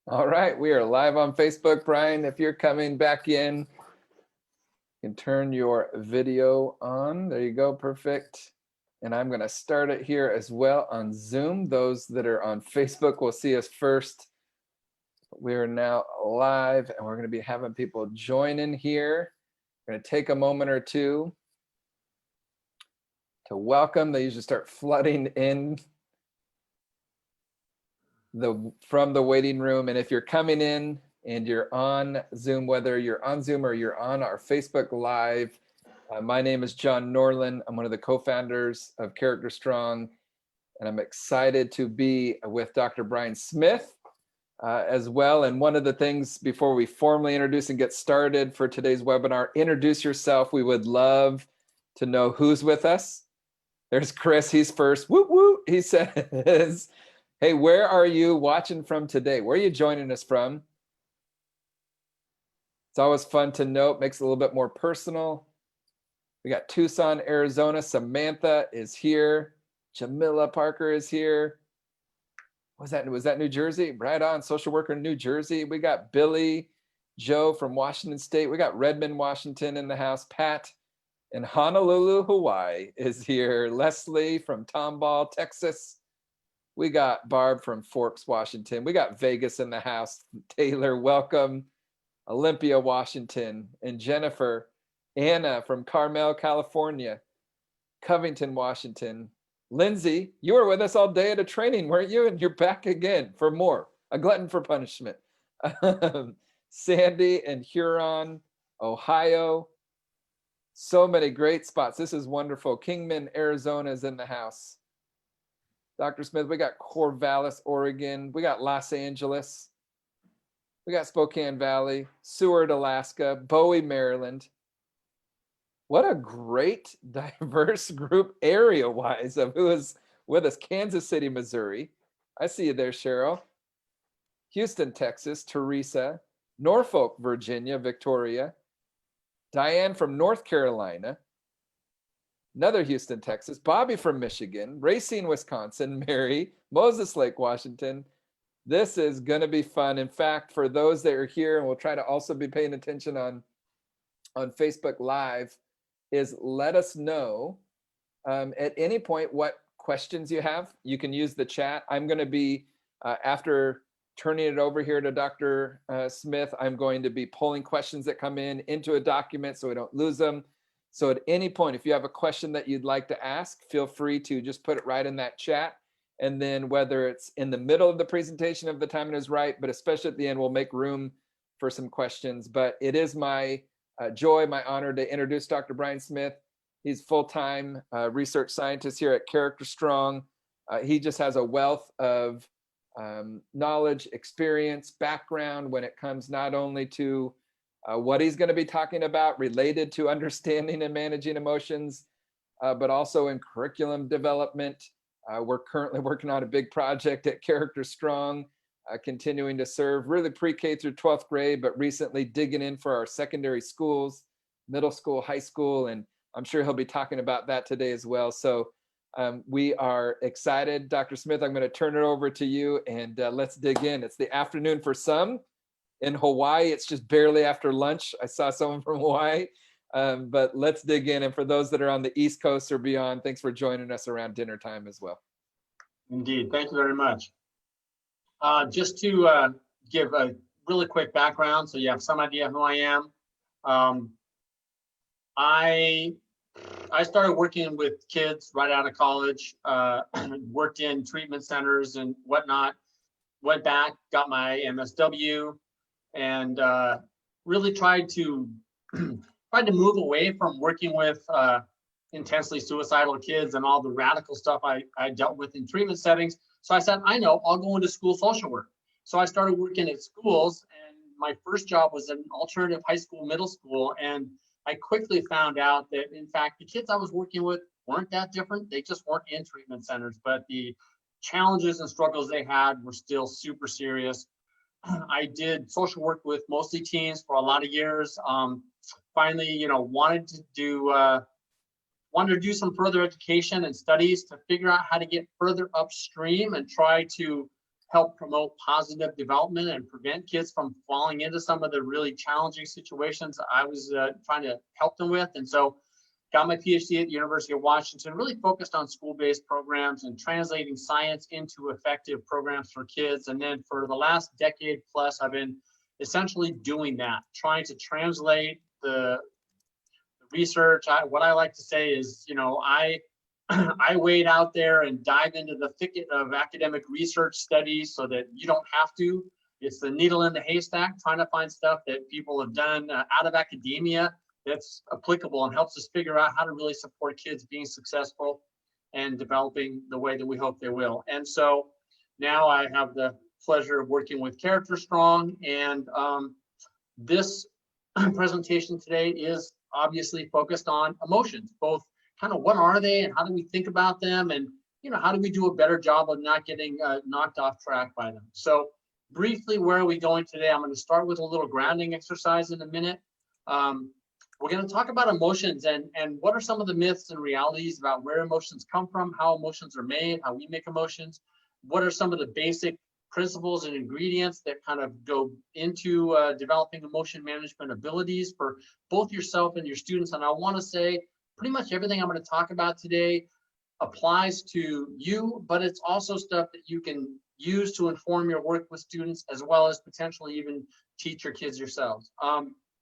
All right, we are live on Facebook. Brian, if you're coming back in, you can turn your video on. There you go, perfect. And I'm gonna start it here as well on Zoom. Those that are on Facebook will see us first. We are now live and we're gonna be having people join in here. We're gonna take a moment or two to welcome. They usually start flooding in from the waiting room. And if you're coming in and you're on Zoom, whether you're on Zoom or you're on our Facebook Live, my name is John Norland. I'm one of the co-founders of Character Strong, and I'm excited to be with Dr. Brian Smith as well. And one of the things before we formally introduce and get started for today's webinar, introduce yourself. We would love to know who's with us. There's Chris, he's first. Whoop, whoop, he says, hey, where are you watching from today? Where are you joining us from? It's always fun to note, makes it a little bit more personal. We got Tucson, Arizona. Samantha is here. Jamila Parker is here. Was that New Jersey? Right on, social worker in New Jersey. We got Billy, Joe from Washington State. We got Redmond, Washington in the house. Pat in Honolulu, Hawaii is here. Leslie from Tomball, Texas. We got Barb from Forks, Washington. We got Vegas in the house. Taylor, welcome. Olympia, Washington. And Jennifer, Anna from Carmel, California. Covington, Washington. Lindsay, you were with us all day at a training, weren't you? And you're back again for more. A glutton for punishment. Sandy and Huron, Ohio. So many great spots. This is wonderful. Kingman, Arizona is in the house. Dr. Smith, we got Corvallis, Oregon. We got Los Angeles. We got Spokane Valley, Seward, Alaska, Bowie, Maryland. What a great diverse group area-wise of who is with us. Kansas City, Missouri. I see you there, Cheryl. Houston, Texas, Teresa. Norfolk, Virginia, Victoria. Diane from North Carolina. Another Houston, Texas. Bobby from Michigan. Racine, Wisconsin. Mary. Moses Lake, Washington. This is going to be fun. In fact, for those that are here, and we'll try to also be paying attention on Facebook Live, is let us know at any point what questions you have. You can use the chat. I'm going to be, after turning it over here to Dr. Smith, I'm going to be pulling questions that come in into a document so we don't lose them. So at any point, if you have a question that you'd like to ask, feel free to just put it right in that chat. And then whether it's in the middle of the presentation if the timing is right, but especially at the end, we'll make room for some questions. But it is my joy, my honor to introduce Dr. Brian Smith. He's full-time research scientist here at Character Strong. He just has a wealth of knowledge, experience, background when it comes not only to what he's going to be talking about related to understanding and managing emotions, but also in curriculum development. We're currently working on a big project at Character Strong, continuing to serve really pre-K through 12th grade, but recently digging in for our secondary schools, middle school, high school, and I'm sure he'll be talking about that today as well. So we are excited. Dr. Smith, I'm going to turn it over to you and let's dig in. It's the afternoon for some. In Hawaii, it's just barely after lunch. I saw someone from Hawaii, but let's dig in. And for those that are on the East Coast or beyond, thanks for joining us around dinner time as well. Indeed. Thank you very much. Just to give a really quick background so you have some idea who I am. I started working with kids right out of college, worked in treatment centers and whatnot, went back, got my MSW, and really tried to move away from working with intensely suicidal kids and all the radical stuff I dealt with in treatment settings. So I said, I know, I'll go into school social work. So I started working at schools, and my first job was in alternative high school, middle school, and I quickly found out that, in fact, the kids I was working with weren't that different. They just weren't in treatment centers, but the challenges and struggles they had were still super serious. I did social work with mostly teens for a lot of years. Finally, wanted to do some further education and studies to figure out how to get further upstream and try to help promote positive development and prevent kids from falling into some of the really challenging situations I was trying to help them with. And so got my PhD at the University of Washington, really focused on school-based programs and translating science into effective programs for kids. And then for the last decade plus, I've been essentially doing that, trying to translate the research. What I like to say is, I I wade out there and dive into the thicket of academic research studies so that you don't have to. It's the needle in the haystack, trying to find stuff that people have done out of academia that's applicable and helps us figure out how to really support kids being successful and developing the way that we hope they will. And so now I have the pleasure of working with Character Strong, and this presentation today is obviously focused on emotions, both kind of what are they and how do we think about them, and how do we do a better job of not getting knocked off track by them. So briefly, where are we going today? I'm going to start with a little grounding exercise in a minute. We're going to talk about emotions and what are some of the myths and realities about where emotions come from, how emotions are made, how we make emotions, what are some of the basic principles and ingredients that kind of go into developing emotion management abilities for both yourself and your students. And I want to say pretty much everything I'm going to talk about today applies to you, but it's also stuff that you can use to inform your work with students, as well as potentially even teach your kids yourselves.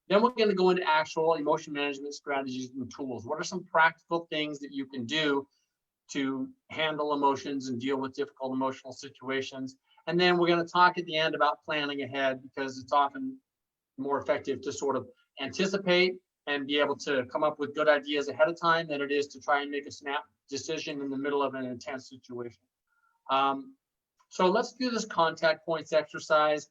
Then we're going to go into actual emotion management strategies and tools. What are some practical things that you can do to handle emotions and deal with difficult emotional situations? And then we're going to talk at the end about planning ahead, because it's often more effective to sort of anticipate and be able to come up with good ideas ahead of time than it is to try and make a snap decision in the middle of an intense situation. So let's do this contact points exercise.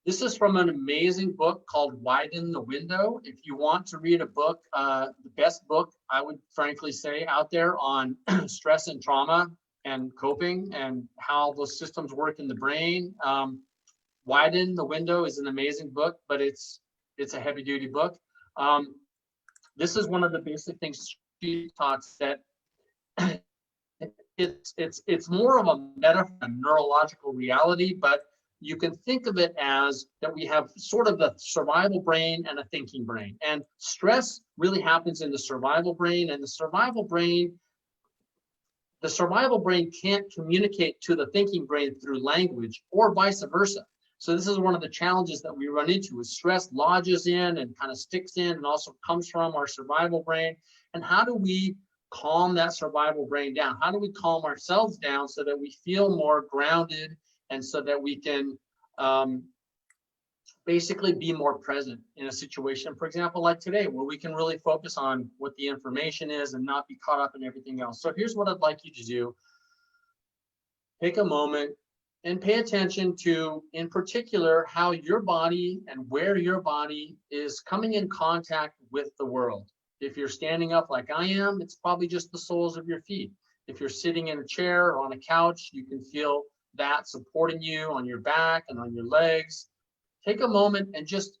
This is from an amazing book called Widen the Window. If you want to read a book, the best book I would frankly say out there on stress and trauma and coping and how those systems work in the brain. Widen the Window is an amazing book, but it's a heavy duty book. This is one of the basic things she talks that it's more of a metaphor, a neurological reality, but you can think of it as that we have sort of the survival brain and a thinking brain. And stress really happens in the survival brain, and the survival brain can't communicate to the thinking brain through language or vice versa. So this is one of the challenges that we run into, is stress lodges in and kind of sticks in and also comes from our survival brain. And how do we calm that survival brain down? How do we calm ourselves down so that we feel more grounded and so that we can basically be more present in a situation, for example, like today, where we can really focus on what the information is and not be caught up in everything else. So here's what I'd like you to do. Take a moment and pay attention to, in particular, how your body and where your body is coming in contact with the world. If you're standing up like I am, it's probably just the soles of your feet. If you're sitting in a chair or on a couch, you can feel that supporting you on your back and on your legs. Take a moment and just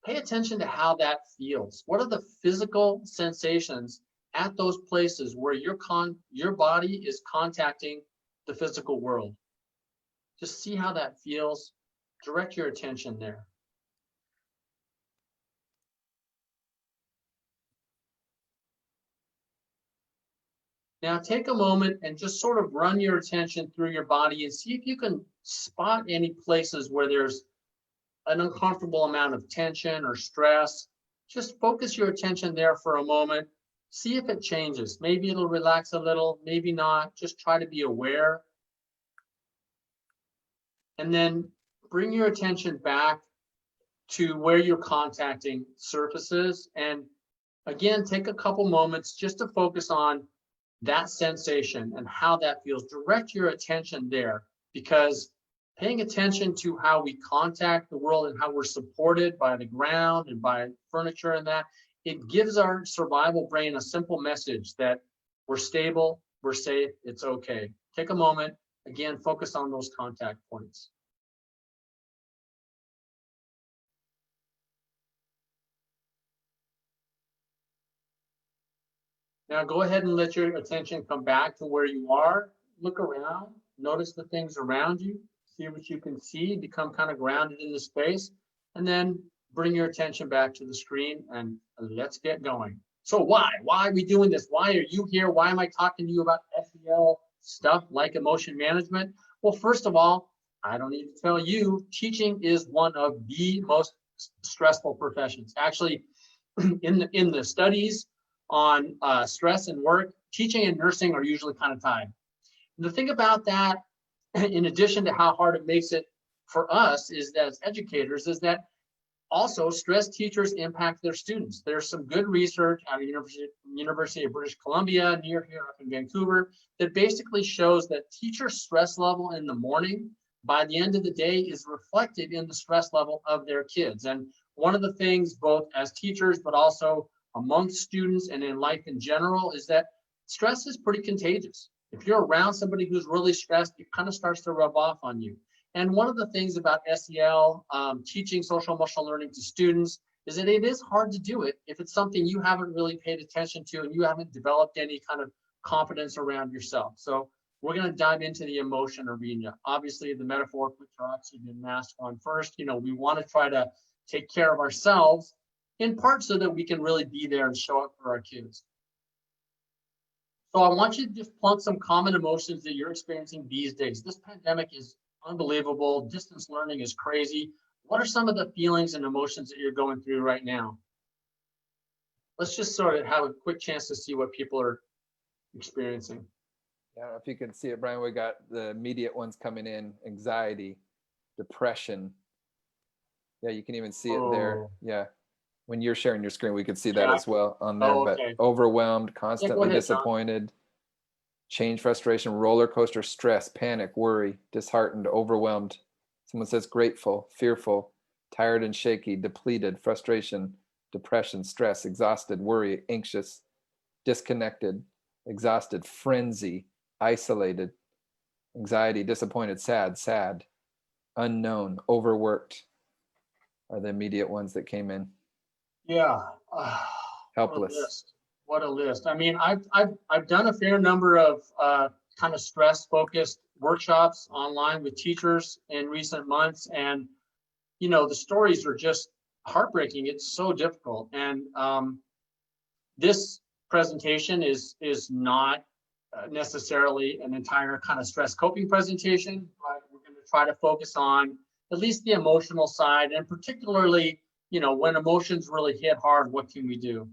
pay attention to how that feels. What are the physical sensations at those places where your body is contacting the physical world? Just see how that feels. Direct your attention there. Now take a moment and just sort of run your attention through your body and see if you can spot any places where there's an uncomfortable amount of tension or stress. Just focus your attention there for a moment. See if it changes. Maybe it'll relax a little, maybe not. Just try to be aware. And then bring your attention back to where you're contacting surfaces. And again, take a couple moments just to focus on that sensation and how that feels. Direct your attention there, because paying attention to how we contact the world and how we're supported by the ground and by furniture and that, it gives our survival brain a simple message that we're stable, we're safe, it's okay. Take a moment, again, focus on those contact points. Now go ahead and let your attention come back to where you are. Look around, notice the things around you. see what you can see, become kind of grounded in the space, and then bring your attention back to the screen and let's get going. So why are we doing this? Why are you here? Why am I talking to you about SEL stuff like emotion management? Well, first of all, I don't need to tell you, teaching is one of the most stressful professions. Actually, in the studies on stress and work, teaching and nursing are usually kind of tied. And the thing about that, in addition to how hard it makes it for us, is that as educators, is that also stress teachers impact their students. There's some good research out of University of British Columbia near here up in Vancouver that basically shows that teacher stress level in the morning by the end of the day is reflected in the stress level of their kids. And one of the things, both as teachers but also amongst students and in life in general, is that stress is pretty contagious. If you're around somebody who's really stressed, it kind of starts to rub off on you. And one of the things about SEL, teaching social emotional learning to students, is that it is hard to do it if it's something you haven't really paid attention to and you haven't developed any kind of confidence around yourself. So we're going to dive into the emotion arena. Obviously, the metaphorical oxygen and mask on first. We want to try to take care of ourselves, in part so that we can really be there and show up for our kids. So I want you to just plunk some common emotions that you're experiencing these days. This pandemic is unbelievable. Distance learning is crazy. What are some of the feelings and emotions that you're going through right now? Let's just sort of have a quick chance to see what people are experiencing. I don't know if you can see it, Brian. We got the immediate ones coming in: anxiety, depression. Yeah, you can even see it there. Yeah. When you're sharing your screen, we could see that as well on there. Okay. But overwhelmed, constantly disappointed, change, frustration, roller coaster, stress, panic, worry, disheartened, overwhelmed. Someone says grateful, fearful, tired and shaky, depleted, frustration, depression, stress, exhausted, worry, anxious, disconnected, exhausted, frenzy, isolated, anxiety, disappointed, sad, unknown, overworked are the immediate ones that came in. Yeah. Helpless. What a list. I mean, I've done a fair number of kind of stress focused workshops online with teachers in recent months, and the stories are just heartbreaking. It's so difficult. And this presentation is not necessarily an entire kind of stress coping presentation, but we're going to try to focus on at least the emotional side, and particularly, when emotions really hit hard, what can we do?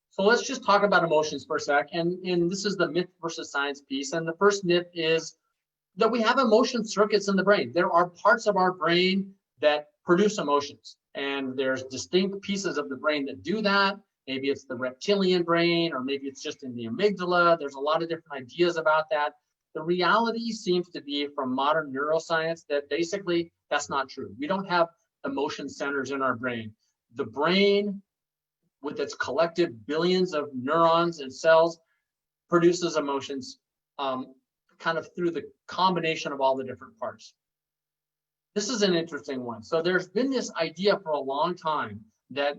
So let's just talk about emotions for a sec. And this is the myth versus science piece. And the first myth is that we have emotion circuits in the brain. There are parts of our brain that produce emotions, and there's distinct pieces of the brain that do that. Maybe it's the reptilian brain, or maybe it's just in the amygdala. There's a lot of different ideas about that. The reality seems to be, from modern neuroscience, that basically that's not true. We don't have emotion centers in our brain. The brain, with its collective billions of neurons and cells, produces emotions kind of through the combination of all the different parts. This is an interesting one. So there's been this idea for a long time that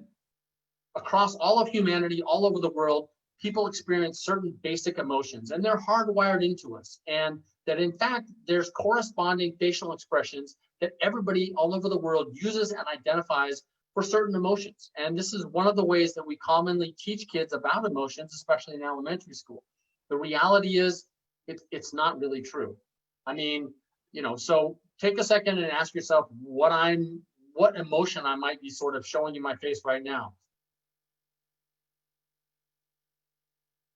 across all of humanity, all over the world, people experience certain basic emotions, and they're hardwired into us. And that, in fact, there's corresponding facial expressions that everybody all over the world uses and identifies for certain emotions. And this is one of the ways that we commonly teach kids about emotions, especially in elementary school. The reality is it's not really true. I mean, so take a second and ask yourself what emotion I might be sort of showing you my face right now.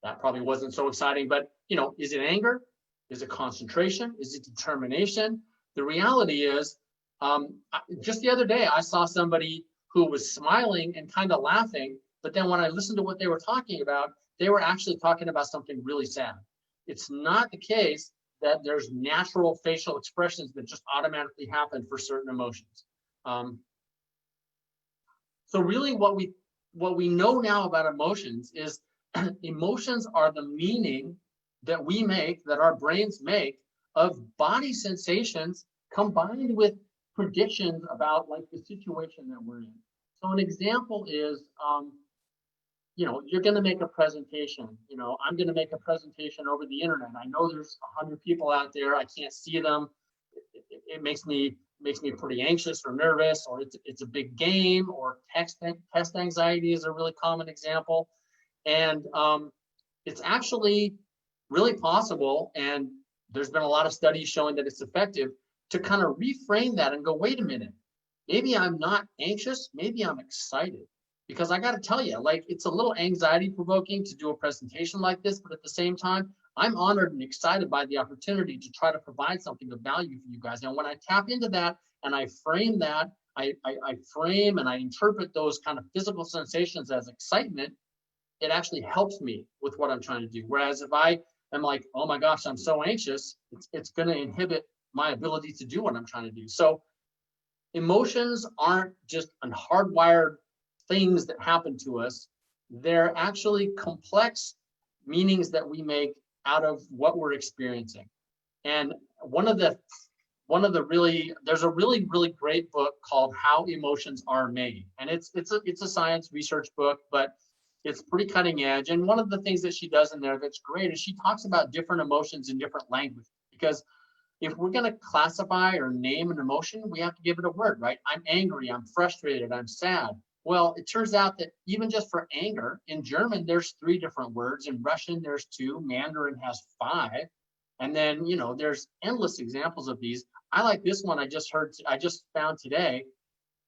That probably wasn't so exciting, but is it anger? Is it concentration? Is it determination? The reality is, just the other day, I saw somebody who was smiling and kind of laughing, but then when I listened to what they were talking about, they were actually talking about something really sad. It's not the case that there's natural facial expressions that just automatically happen for certain emotions. So really what we know now about emotions is emotions are the meaning that we make, that our brains make, of body sensations combined with predictions about like the situation that we're in. So an example is you're going to make a presentation. I'm going to make a presentation over the internet. I know there's 100 people out there. I can't see them. It makes me pretty anxious or nervous, or it's a big game, or test anxiety is a really common example. And it's actually really possible, and there's been a lot of studies showing that it's effective, to kind of reframe that and go, wait a minute, maybe I'm not anxious, maybe I'm excited. Because I got to tell you, like, it's a little anxiety provoking to do a presentation like this, but at the same time, I'm honored and excited by the opportunity to try to provide something of value for you guys. And when I tap into that and I frame that, I frame and I interpret those kind of physical sensations as excitement, it actually helps me with what I'm trying to do. Whereas if I am like, oh my gosh, I'm so anxious, it's going to inhibit my ability to do what I'm trying to do. So emotions aren't just hardwired things that happen to us. They're actually complex meanings that we make out of what we're experiencing. And there's a really great book called How Emotions Are Made. And it's a science research book, but it's pretty cutting edge. And one of the things that she does in there that's great is she talks about different emotions in different languages. Because if we're going to classify or name an emotion, we have to give it a word, right? I'm angry, I'm frustrated, I'm sad. Well, it turns out that even just for anger, in German, there's 3 different words. In Russian, there's 2. Mandarin has 5. And then, there's endless examples of these. I like this one I just found today.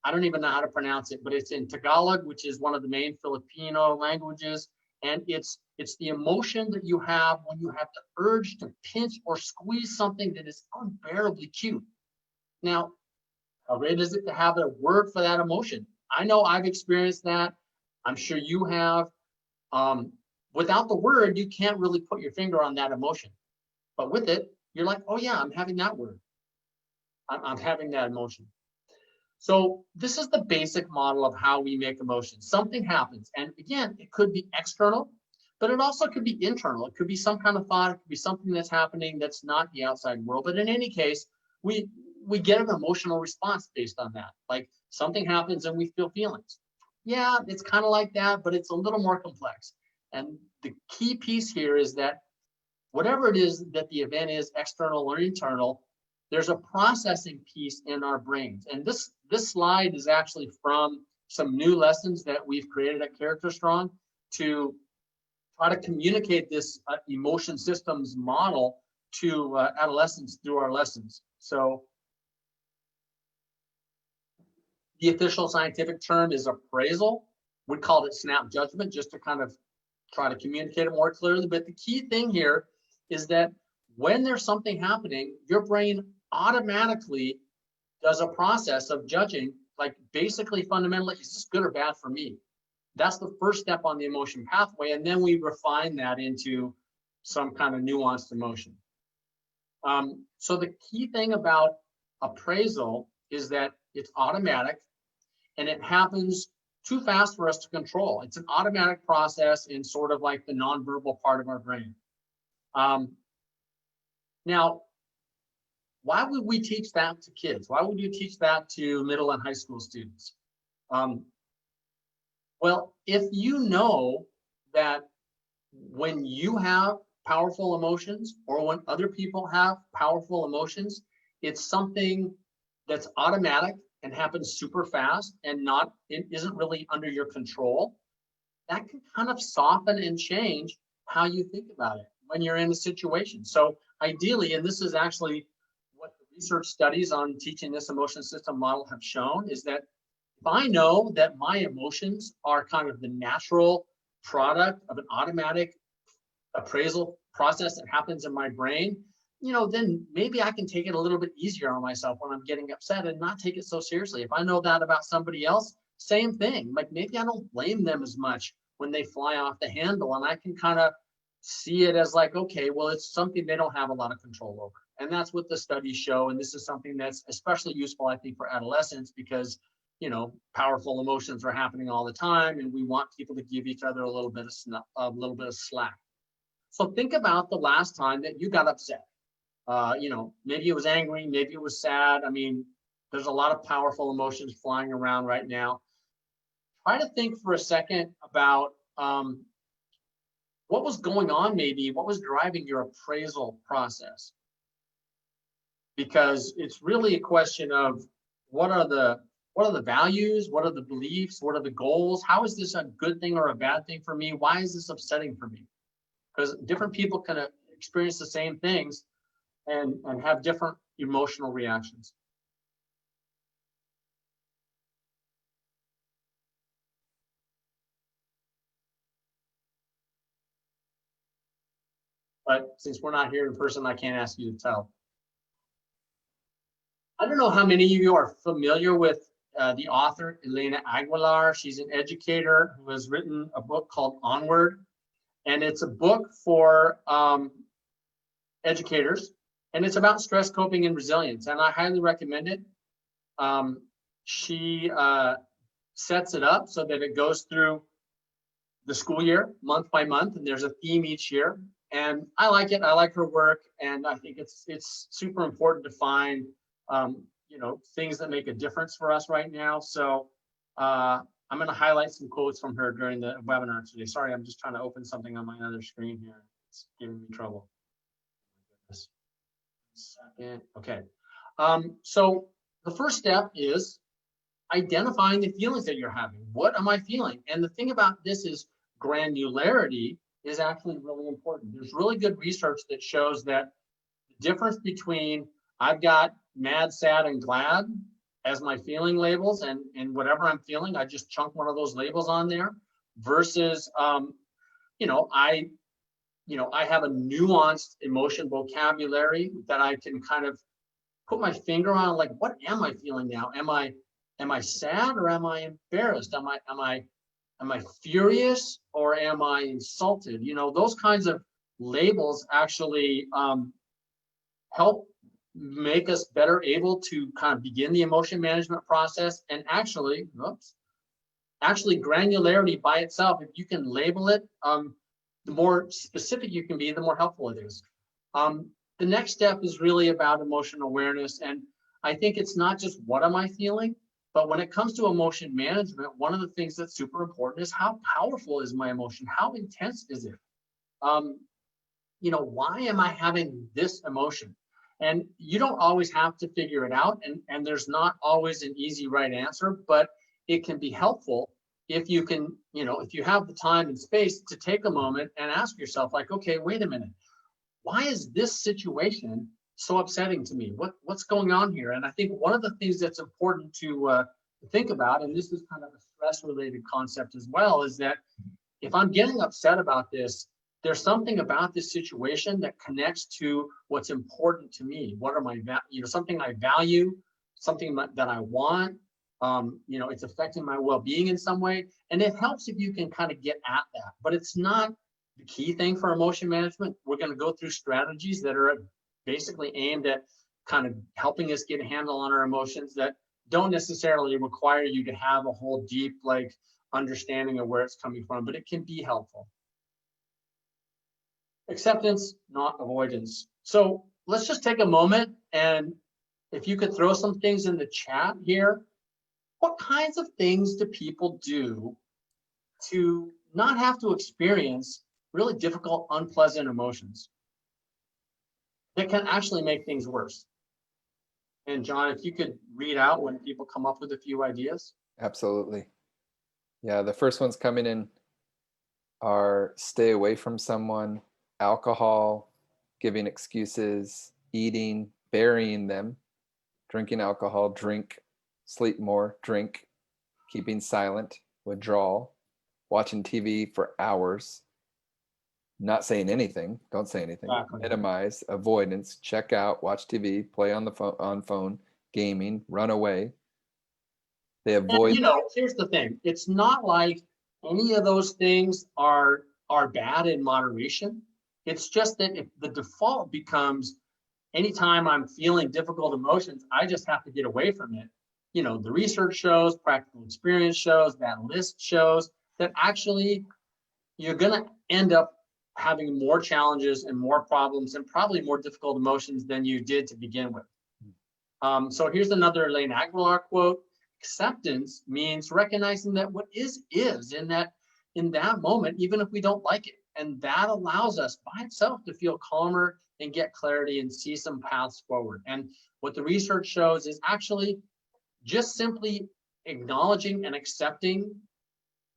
I don't even know how to pronounce it, but it's in Tagalog, which is one of the main Filipino languages. And it's the emotion that you have when you have the urge to pinch or squeeze something that is unbearably cute. Now, how great is it to have a word for that emotion? I know I've experienced that. I'm sure you have. Without the word, you can't really put your finger on that emotion. But with it, you're like, oh yeah, I'm having that word. I'm having that emotion. So this is the basic model of how we make emotions. Something happens. And again, it could be external, but it also could be internal. It could be some kind of thought. It could be something that's happening that's not the outside world. But in any case, we get an emotional response based on that. Like something happens and we feel feelings. Yeah, it's kind of like that, but it's a little more complex. And the key piece here is that whatever it is that the event is, external or internal, there's a processing piece in our brains. And this slide is actually from some new lessons that we've created at Character Strong to try to communicate this emotion systems model to adolescents through our lessons. So the official scientific term is appraisal. We called it snap judgment just to kind of try to communicate it more clearly. But the key thing here is that when there's something happening, your brain automatically does a process of judging, like basically fundamentally, is this good or bad for me? That's the first step on the emotion pathway. And then we refine that into some kind of nuanced emotion. So the key thing about appraisal is that it's automatic and it happens too fast for us to control. It's an automatic process in sort of like the nonverbal part of our brain. Now, why would we teach that to kids? Why would you teach that to middle and high school students? Well, if you know that when you have powerful emotions or when other people have powerful emotions, it's something that's automatic and happens super fast and it isn't really under your control, that can kind of soften and change how you think about it when you're in a situation. So ideally, and this is actually what the research studies on teaching this emotion system model have shown, is that if I know that my emotions are kind of the natural product of an automatic appraisal process that happens in my brain, then maybe I can take it a little bit easier on myself when I'm getting upset and not take it so seriously. If I know that about somebody else, same thing. Like maybe I don't blame them as much when they fly off the handle, and I can kind of see it as like, okay, well, it's something they don't have a lot of control over. And that's what the studies show. And this is something that's especially useful, I think, for adolescents because, powerful emotions are happening all the time, and we want people to give each other a little bit of slack. So think about the last time that you got upset. Maybe it was angry, maybe it was sad. I mean, there's a lot of powerful emotions flying around right now. Try to think for a second about what was going on, maybe what was driving your appraisal process? Because it's really a question of what are the values, what are the beliefs, what are the goals? How is this a good thing or a bad thing for me? Why is this upsetting for me? Because different people can experience the same things and have different emotional reactions. But since we're not here in person, I can't ask you to tell. I don't know how many of you are familiar with the author, Elena Aguilar. She's an educator who has written a book called Onward. And it's a book for educators. And it's about stress coping and resilience. And I highly recommend it. She sets it up so that it goes through the school year, month by month, and there's a theme each year. And I like it. I like her work, and I think it's super important to find things that make a difference for us right now. So I'm going to highlight some quotes from her during the webinar today. Sorry, I'm just trying to open something on my other screen here. It's giving me trouble. Second. Okay. So the first step is identifying the feelings that you're having. What am I feeling? And the thing about this is granularity is actually really important. There's really good research that shows that the difference between I've got mad, sad, and glad as my feeling labels, and whatever I'm feeling, I just chunk one of those labels on there, versus I have a nuanced emotion vocabulary that I can kind of put my finger on, like, what am I feeling now? Am I sad, or am I embarrassed? Am I furious, or am I insulted? Those kinds of labels actually help make us better able to kind of begin the emotion management process. And actually granularity by itself, if you can label it, the more specific you can be, the more helpful it is. The next step is really about emotional awareness. And I think it's not just what am I feeling, but when it comes to emotion management, one of the things that's super important is how powerful is my emotion? How intense is it? Why am I having this emotion? And you don't always have to figure it out. And there's not always an easy right answer, but it can be helpful if you can, if you have the time and space to take a moment and ask yourself, like, okay, wait a minute. Why is this situation so upsetting to me? What's going on here? And I think one of the things that's important to think about, and this is kind of a stress-related concept as well, is that if I'm getting upset about this, there's something about this situation that connects to what's important to me. What are my, something I value, something that I want. It's affecting my well-being in some way. And it helps if you can kind of get at that. But it's not the key thing for emotion management. We're going to go through strategies that are basically aimed at kind of helping us get a handle on our emotions that don't necessarily require you to have a whole deep, understanding of where it's coming from, but it can be helpful. Acceptance, not avoidance. So let's just take a moment, and if you could throw some things in the chat here. What kinds of things do people do to not have to experience really difficult, unpleasant emotions that can actually make things worse? And John, if you could read out when people come up with a few ideas. Absolutely. Yeah, the first ones coming in are stay away from someone, alcohol, giving excuses, eating, burying them, drinking alcohol, drink, sleep more, drink, keeping silent, withdrawal, watching TV for hours, not saying anything, don't say anything, exactly. Minimize, avoidance, check out, watch TV, play on the phone, gaming, run away. They avoid. And, here's the thing. It's not like any of those things are bad in moderation. It's just that if the default becomes anytime I'm feeling difficult emotions, I just have to get away from it. The research shows, practical experience shows, that list shows that actually you're going to end up having more challenges and more problems and probably more difficult emotions than you did to begin with. So here's another Elaine Aguilar quote. Acceptance means recognizing that what is, and that, in that moment, even if we don't like it. And that allows us by itself to feel calmer and get clarity and see some paths forward. And what the research shows is actually just simply acknowledging and accepting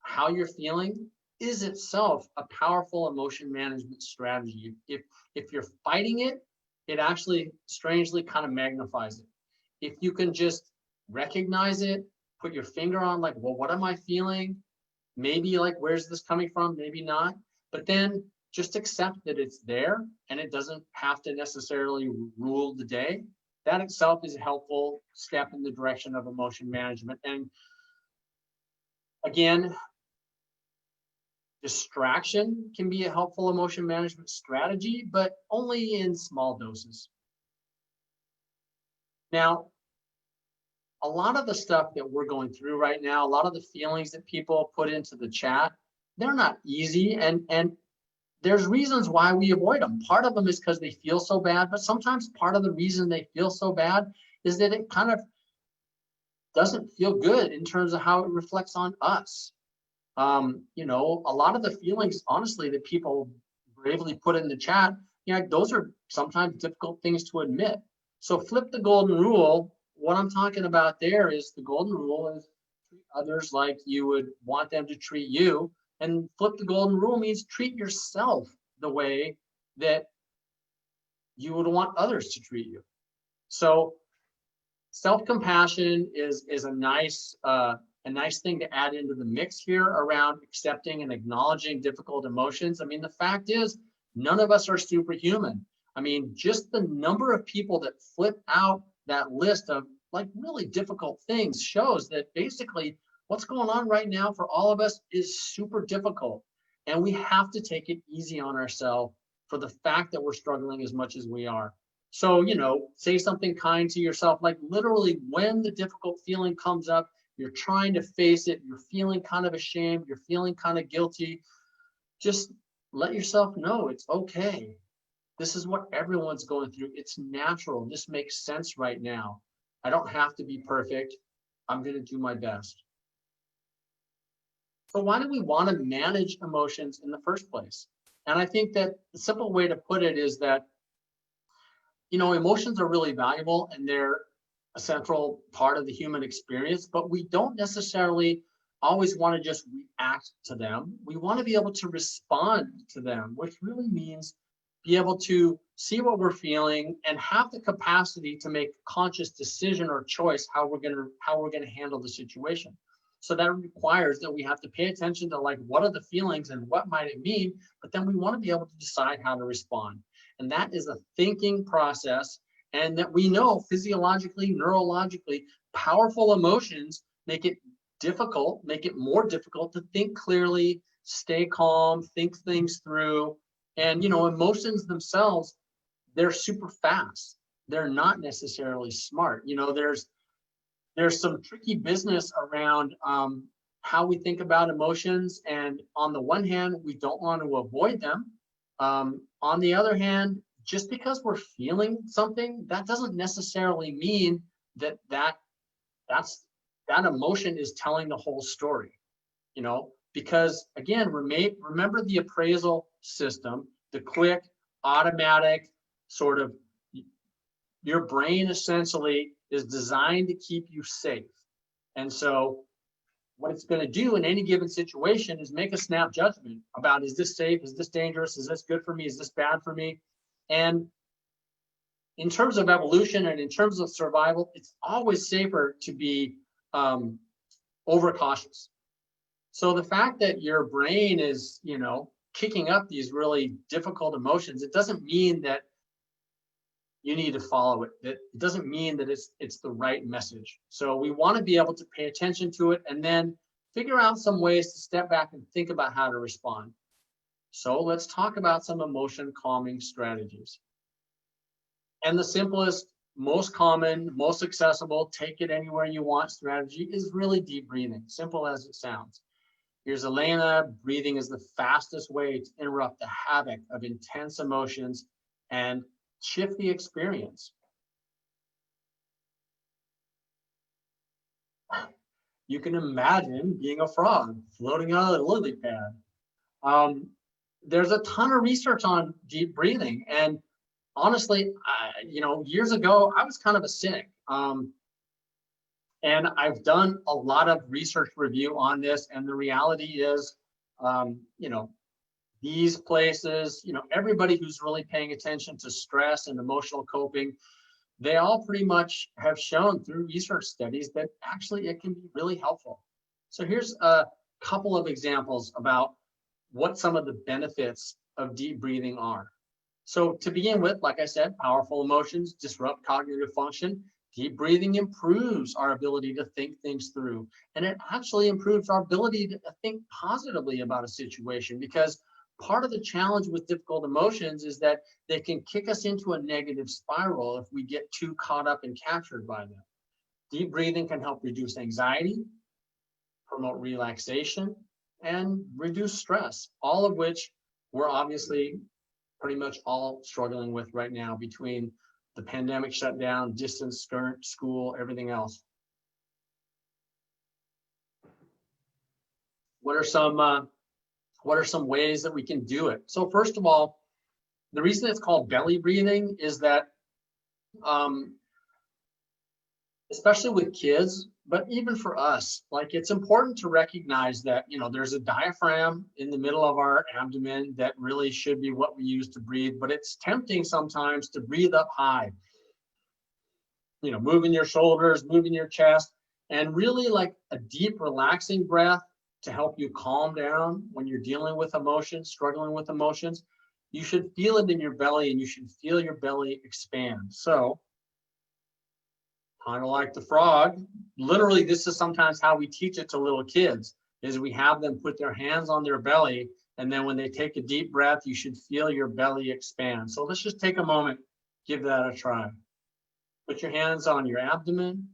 how you're feeling is itself a powerful emotion management strategy. If you're fighting it, it actually strangely kind of magnifies it. If you can just recognize it, put your finger on like, well, what am I feeling? Maybe like, where's this coming from? Maybe not. But then just accept that it's there and it doesn't have to necessarily rule the day. That itself is a helpful step in the direction of emotion management. And again, distraction can be a helpful emotion management strategy, but only in small doses. Now, a lot of the stuff that we're going through right now, a lot of the feelings that people put into the chat, they're not easy. And there's reasons why we avoid them. Part of them is because they feel so bad, but sometimes part of the reason they feel so bad is that it kind of doesn't feel good in terms of how it reflects on us. You know, a lot of the feelings, honestly, that people bravely put in the chat, you know, those are sometimes difficult things to admit. So flip the golden rule. What I'm talking about there is the golden rule is treat others like you would want them to treat you. And flip the golden rule means treat yourself the way that you would want others to treat you. So self-compassion is a nice thing to add into the mix here around accepting and acknowledging difficult emotions. I mean, the fact is, none of us are superhuman. I mean, just the number of people that flip out that list of like really difficult things shows that basically what's going on right now for all of us is super difficult. And we have to take it easy on ourselves for the fact that we're struggling as much as we are. So, you know, say something kind to yourself, like literally when the difficult feeling comes up, you're trying to face it, you're feeling kind of ashamed, you're feeling kind of guilty. Just let yourself know it's okay. This is what everyone's going through. It's natural. This makes sense right now. I don't have to be perfect. I'm going to do my best. So why do we want to manage emotions in the first place? And I think that the simple way to put it is that, you know, emotions are really valuable and they're a central part of the human experience, but we don't necessarily always want to just react to them. We want to be able to respond to them, which really means be able to see what we're feeling and have the capacity to make a conscious decision or choice how we're going to handle the situation. So that requires that we have to pay attention to like what are the feelings and what might it mean, but then we want to be able to decide how to respond. And that is a thinking process, and that we know physiologically, neurologically, powerful emotions make it more difficult to think clearly, stay calm, think things through. And, you know, emotions themselves, they're super fast. They're not necessarily smart. You know, there's some tricky business around how we think about emotions. And on the one hand, we don't want to avoid them. On the other hand, just because we're feeling something, that doesn't necessarily mean that emotion is telling the whole story, you know, because again, remember the appraisal system, the quick, automatic sort of, your brain essentially is designed to keep you safe. And so what it's going to do in any given situation is make a snap judgment about, is this safe? Is this dangerous? Is this good for me? Is this bad for me? And in terms of evolution and in terms of survival, it's always safer to be overcautious. So the fact that your brain is, you know, kicking up these really difficult emotions, it doesn't mean that you need to follow it. It doesn't mean that it's the right message. So we want to be able to pay attention to it and then figure out some ways to step back and think about how to respond. So let's talk about some emotion calming strategies. And the simplest, most common, most accessible, take it anywhere you want strategy is really deep breathing, simple as it sounds. Here's Elena. Breathing is the fastest way to interrupt the havoc of intense emotions and shift the experience. you can imagine being a frog floating out of the lily pad. There's a ton of research on deep breathing. And honestly, years ago, I was kind of a cynic. And I've done a lot of research review on this. And the reality is, these places, everybody who's really paying attention to stress and emotional coping, they all pretty much have shown through research studies that actually it can be really helpful. So here's a couple of examples about what some of the benefits of deep breathing are. So to begin with, like I said, powerful emotions disrupt cognitive function. Deep breathing improves our ability to think things through. And it actually improves our ability to think positively about a situation, because part of the challenge with difficult emotions is that they can kick us into a negative spiral if we get too caught up and captured by them. Deep breathing can help reduce anxiety, promote relaxation, and reduce stress, all of which we're obviously pretty much all struggling with right now between the pandemic shutdown, distance school, everything else. What are some ways that we can do it? So first of all, the reason it's called belly breathing is that, especially with kids, but even for us, like, it's important to recognize that, there's a diaphragm in the middle of our abdomen that really should be what we use to breathe, but it's tempting sometimes to breathe up high, moving your shoulders, moving your chest, and really like a deep, relaxing breath to help you calm down when you're dealing with emotions, struggling with emotions. You should feel it in your belly, and you should feel your belly expand. So, kind of like the frog, literally, this is sometimes how we teach it to little kids, is we have them put their hands on their belly, and then when they take a deep breath, you should feel your belly expand. So let's just take a moment, give that a try. Put your hands on your abdomen.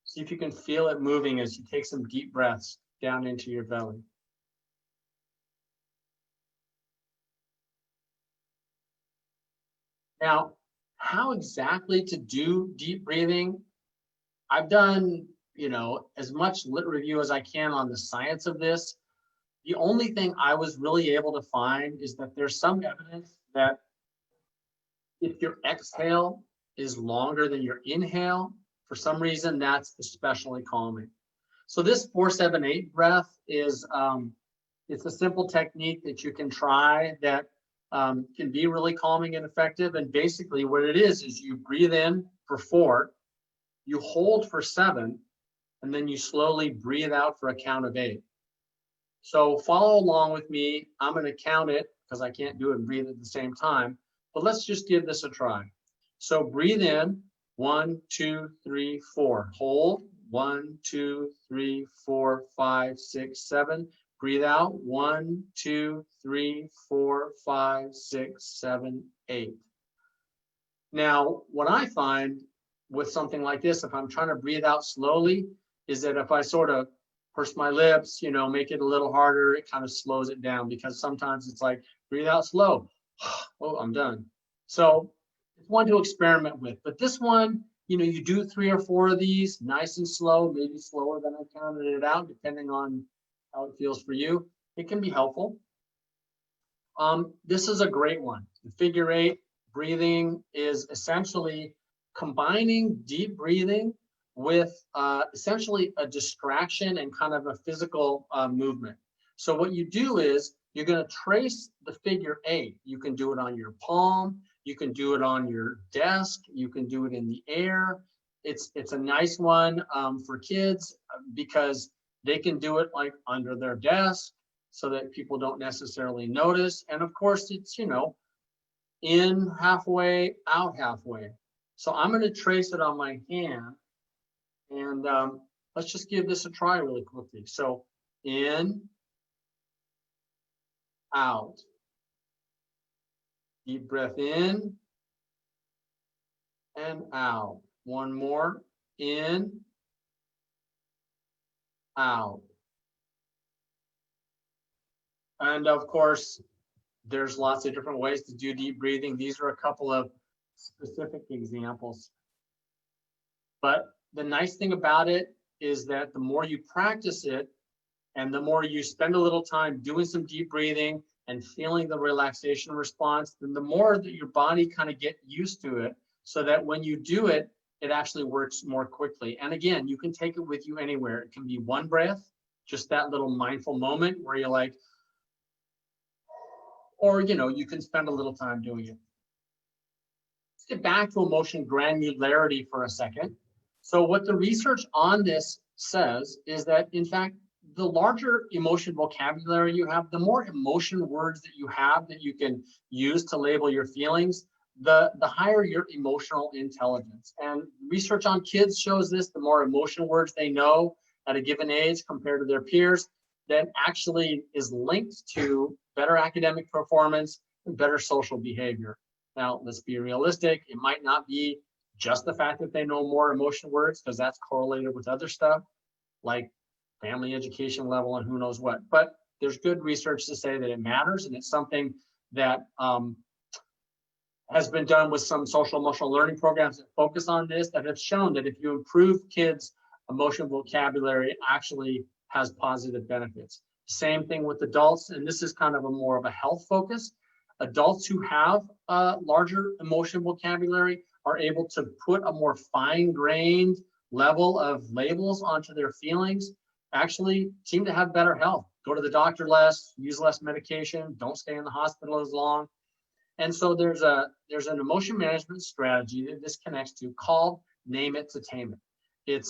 See if you can feel it moving as you take some deep breaths down into your belly. Now, how exactly to do deep breathing? I've done, as much lit review as I can on the science of this. The only thing I was really able to find is that there's some evidence that if your exhale is longer than your inhale, for some reason, that's especially calming. So this 4-7-8 breath is, it's a simple technique that you can try that can be really calming and effective. And basically what it is you breathe in for 4, you hold for 7, and then you slowly breathe out for a count of 8. So follow along with me. I'm going to count it because I can't do it and breathe at the same time, but let's just give this a try. So breathe in, 1, 2, 3, 4. Hold, 1, 2, 3, 4, 5, 6, 7. Breathe out, 1, 2, 3, 4, 5, 6, 7, 8. Now, what I find with something like this, if I'm trying to breathe out slowly, is that if I sort of purse my lips, make it a little harder, it kind of slows it down, because sometimes it's like, breathe out slow. Oh, I'm done. So it's one to experiment with. But this one, you do 3 or 4 of these, nice and slow, maybe slower than I counted it out, depending on how it feels for you. It can be helpful. This is a great one. The figure 8 breathing is essentially combining deep breathing with essentially a distraction and kind of a physical movement. So what you do is you're going to trace the figure 8. You can do it on your palm. You can do it on your desk. You can do it in the air. It's a nice one for kids because they can do it like under their desk so that people don't necessarily notice. And of course, it's, in halfway, out halfway. So I'm going to trace it on my hand. And let's just give this a try really quickly. So in, out. Deep breath in and out. One more. In, out. And of course, there's lots of different ways to do deep breathing. These are a couple of specific examples. But the nice thing about it is that the more you practice it and the more you spend a little time doing some deep breathing and feeling the relaxation response, then the more that your body kind of get used to it, so that when you do it, it actually works more quickly. And again, you can take it with you anywhere. It can be one breath, just that little mindful moment where you're like, or, you can spend a little time doing it. Let's get back to emotion granularity for a second. So what the research on this says is that, in fact, the larger emotion vocabulary you have, the more emotion words that you have that you can use to label your feelings, the higher your emotional intelligence. And research on kids shows this: the more emotion words they know at a given age compared to their peers, that actually is linked to better academic performance and better social behavior. Now, let's be realistic. It might not be just the fact that they know more emotion words, because that's correlated with other stuff like family education level and who knows what. But there's good research to say that it matters, and it's something that has been done with some social emotional learning programs that focus on this, that have shown that if you improve kids' emotion vocabulary, it actually has positive benefits. Same thing with adults, and this is kind of a more of a health focus. Adults who have a larger emotion vocabulary are able to put a more fine-grained level of labels onto their feelings, actually seem to have better health, go to the doctor less, use less medication, don't stay in the hospital as long. And so there's an emotion management strategy that this connects to called Name It to Tame It.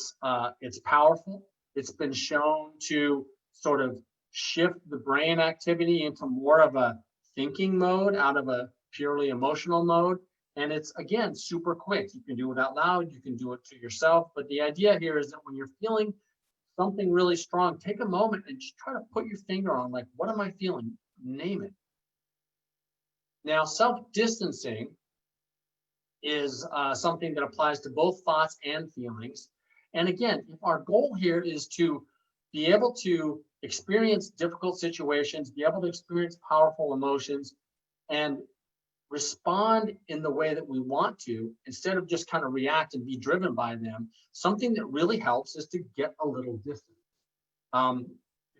It's powerful. It's been shown to sort of shift the brain activity into more of a thinking mode out of a purely emotional mode. And it's, again, super quick. You can do it out loud, you can do it to yourself. But the idea here is that when you're feeling something really strong, take a moment and just try to put your finger on, like, what am I feeling? Name it. Now, self-distancing is something that applies to both thoughts and feelings. And again, if our goal here is to be able to experience difficult situations, be able to experience powerful emotions, and respond in the way that we want to, instead of just kind of react and be driven by them, something that really helps is to get a little distance. The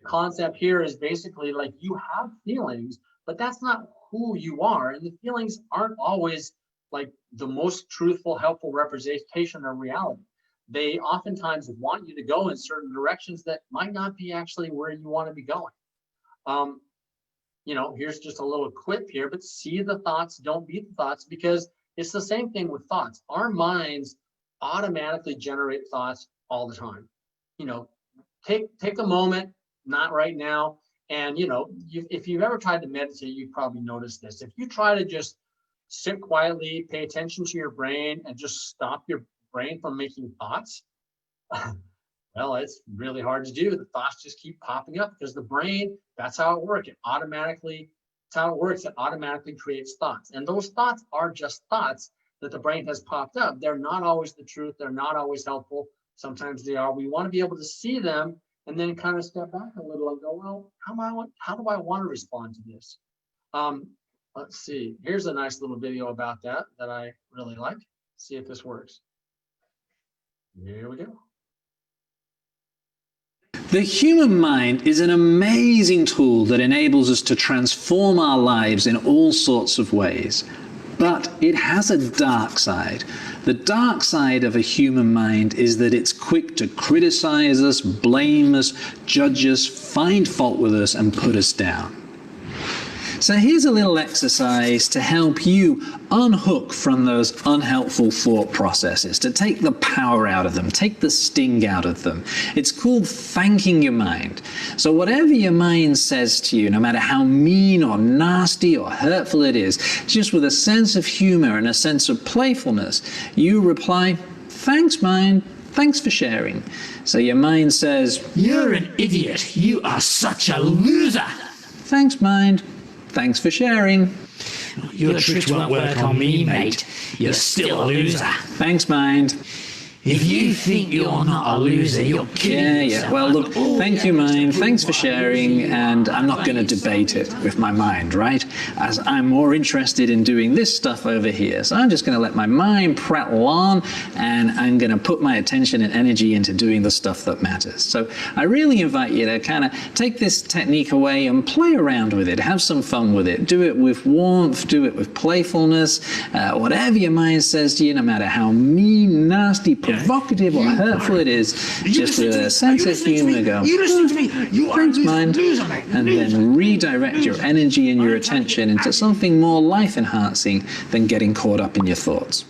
concept here is basically like, you have feelings, but that's not who you are. And the feelings aren't always like the most truthful, helpful representation of reality. They oftentimes want you to go in certain directions that might not be actually where you want to be going. Here's just a little quip here, but see the thoughts, don't beat the thoughts, because it's the same thing with thoughts. Our minds automatically generate thoughts all the time. Take a moment, not right now. And, if you've ever tried to meditate, you've probably noticed this. If you try to just sit quietly, pay attention to your brain, and just stop your brain from making thoughts, well, it's really hard to do. The thoughts just keep popping up because the brain, that's how it works. It's how it works. It automatically creates thoughts. And those thoughts are just thoughts that the brain has popped up. They're not always the truth. They're not always helpful. Sometimes they are. We want to be able to see them and then kind of step back a little and go, well, how do I want to respond to this? Let's see. Here's a nice little video about that I really like. See if this works. Here we go. The human mind is an amazing tool that enables us to transform our lives in all sorts of ways. But it has a dark side. The dark side of a human mind is that it's quick to criticize us, blame us, judge us, find fault with us, and put us down. So here's a little exercise to help you unhook from those unhelpful thought processes, to take the power out of them, take the sting out of them. It's called thanking your mind. So whatever your mind says to you, no matter how mean or nasty or hurtful it is, just with a sense of humor and a sense of playfulness, you reply, "Thanks, mind. Thanks for sharing." So your mind says, "You're an idiot. You are such a loser." "Thanks, mind. Thanks for sharing." "Your tricks won't work on me, mate. You're still a loser." "Thanks, mind." If you think you're not a loser, you're kidding yourself. Well, look, After all thank the you, efforts to mind. prove Thanks for what a loser sharing. you are, And I'm not I going to bet you debate so it many with my mind, right? As I'm more interested in doing this stuff over here. So I'm just going to let my mind prattle on, and I'm going to put my attention and energy into doing the stuff that matters. So I really invite you to kind of take this technique away and play around with it. Have some fun with it. Do it with warmth. Do it with playfulness. Whatever your mind says to you, no matter how mean, nasty, provocative, or hurtful it is, just with a sense of humor go, You listen to me. You are thanks, a mind, loser, mate. and then redirect your energy and your attention into something more life-enhancing than getting caught up in your thoughts.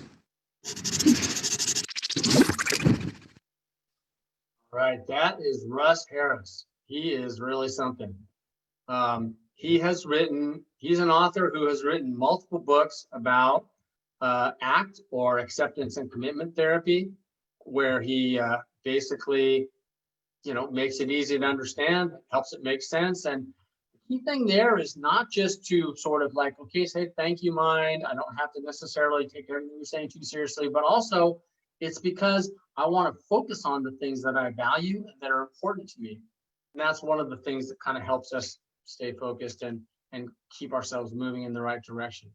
Right, that is Russ Harris. He is really something. He's an author who has written multiple books about ACT, or acceptance and commitment therapy, where he basically, makes it easy to understand, helps it make sense. And the key thing there is not just to sort of like, okay, say thank you, mind. I don't have to necessarily take everything you're saying too seriously, but also it's because I want to focus on the things that I value and that are important to me. And that's one of the things that kind of helps us stay focused and keep ourselves moving in the right direction.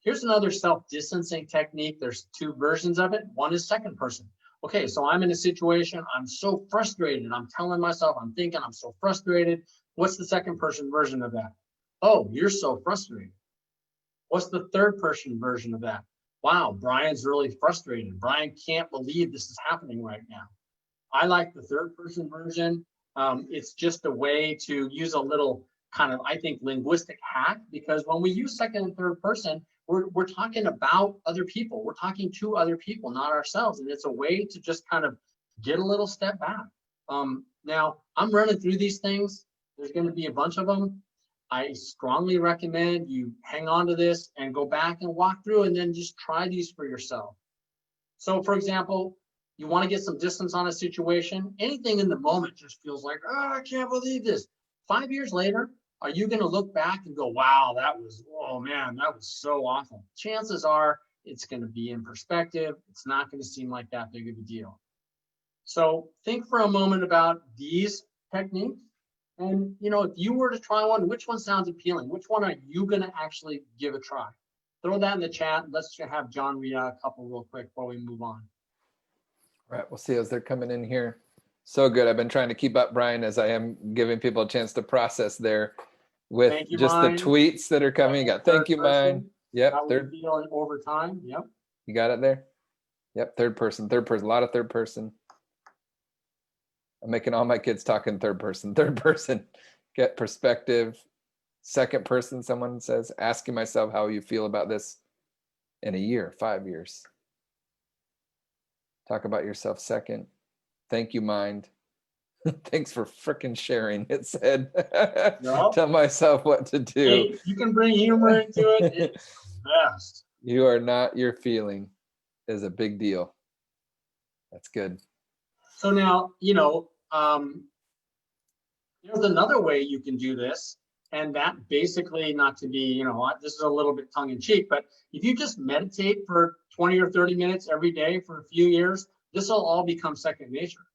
Here's another self-distancing technique. There's two versions of it. One is second person. Okay, so I'm in a situation, I'm so frustrated. I'm telling myself, I'm thinking, I'm so frustrated. What's the second person version of that? Oh, you're so frustrated. What's the third person version of that? Wow, Brian's really frustrated. Brian can't believe this is happening right now. I like the third person version. It's just a way to use a little kind of, I think, linguistic hack, because when we use second and third person, we're talking about other people. We're talking to other people, not ourselves. And it's a way to just kind of get a little step back. Now, I'm running through these things. There's going to be a bunch of them. I strongly recommend you hang on to this and go back and walk through and then just try these for yourself. So, for example, you want to get some distance on a situation. Anything in the moment just feels like, oh, I can't believe this. 5 years later, are you going to look back and go, wow, oh man, that was so awful? Chances are it's going to be in perspective. It's not going to seem like that big of a deal. So think for a moment about these techniques. And, if you were to try one, which one sounds appealing? Which one are you going to actually give a try? Throw that in the chat. Let's have John read out a couple real quick before we move on. All right, we'll see as they're coming in here. So good. I've been trying to keep up, Brian, as I am giving people a chance to process there with just mind. the tweets that are coming. You got thank you, mind. Yep. How we feel over time. Yep. You got it there? Yep. Third person. A lot of third person. I'm making all my kids talk in third person. Get perspective. Second person, someone says, asking myself how you feel about this in a year, 5 years. Talk about yourself second. Thank you, mind. Thanks for frickin' sharing, it said. No. Tell myself what to do. Hey, you can bring humor into it. It's the best. You are not your feeling is a big deal. That's good. So now, there's another way you can do this. And that basically, not to be, this is a little bit tongue in cheek, but if you just meditate for 20 or 30 minutes every day for a few years, this will all become second nature.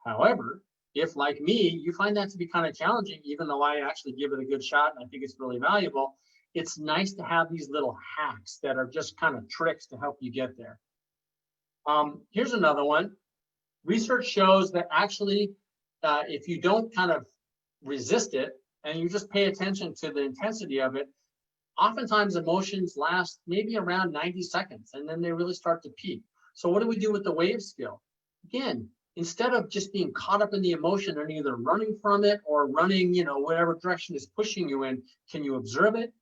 However, if like me, you find that to be kind of challenging, even though I actually give it a good shot and I think it's really valuable, it's nice to have these little hacks that are just kind of tricks to help you get there. Here's another one. Research shows that actually, if you don't kind of resist it and you just pay attention to the intensity of it, oftentimes emotions last maybe around 90 seconds and then they really start to peak. So what do we do with the wave skill? Again, instead of just being caught up in the emotion and either running from it or running, whatever direction is pushing you in, can you observe it?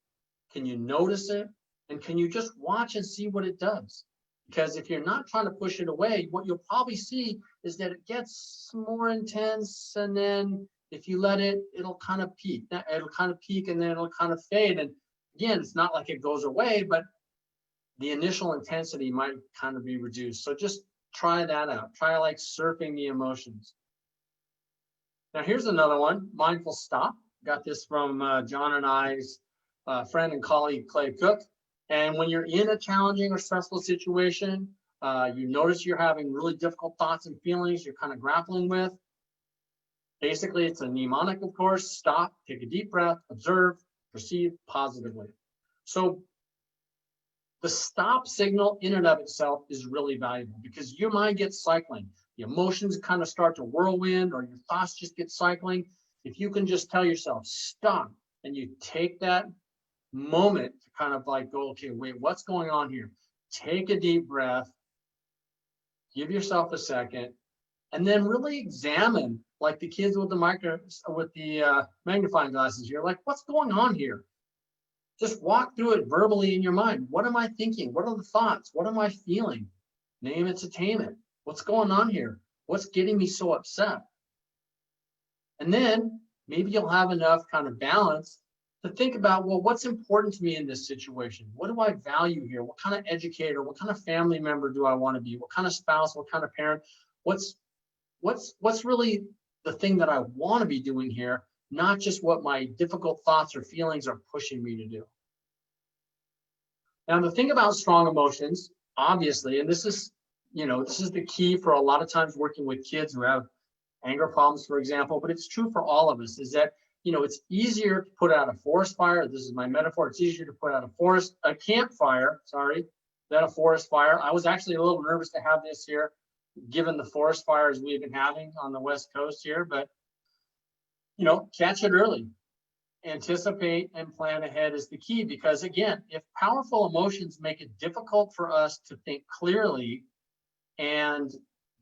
Can you notice it? And can you just watch and see what it does? Because if you're not trying to push it away, what you'll probably see is that it gets more intense, and then if you let it, it'll kind of peak. It'll kind of peak and then it'll kind of fade. And again, it's not like it goes away, but the initial intensity might kind of be reduced. So just try that out. Try like surfing the emotions. Now here's another one, mindful stop. Got this from John and I's friend and colleague, Clay Cook. And when you're in a challenging or stressful situation, You notice you're having really difficult thoughts and feelings you're kind of grappling with. Basically, it's a mnemonic, of course. Stop, take a deep breath, observe, perceive positively. So the stop signal in and of itself is really valuable because your mind gets cycling. The emotions kind of start to whirlwind or your thoughts just get cycling. If you can just tell yourself, stop, and you take that moment to kind of like go, okay, wait, what's going on here? Take a deep breath, give yourself a second, and then really examine, like the kids with the magnifying glasses here, like what's going on here? Just walk through it verbally in your mind. What am I thinking? What are the thoughts? What am I feeling? Name it to tame it. What's going on here? What's getting me so upset? And then maybe you'll have enough kind of balance to think about, well, what's important to me in this situation? What do I value here? What kind of educator, what kind of family member do I want to be? What kind of spouse, what kind of parent? What's really the thing that I want to be doing here, not just what my difficult thoughts or feelings are pushing me to do. Now, the thing about strong emotions, obviously, and this is the key for a lot of times working with kids who have anger problems, for example, but it's true for all of us, is that, it's easier to put out a forest fire. This is my metaphor. It's easier to put out a campfire, than a forest fire. I was actually a little nervous to have this here, given the forest fires we've been having on the West Coast here, but, catch it early. Anticipate and plan ahead is the key, because again, if powerful emotions make it difficult for us to think clearly, and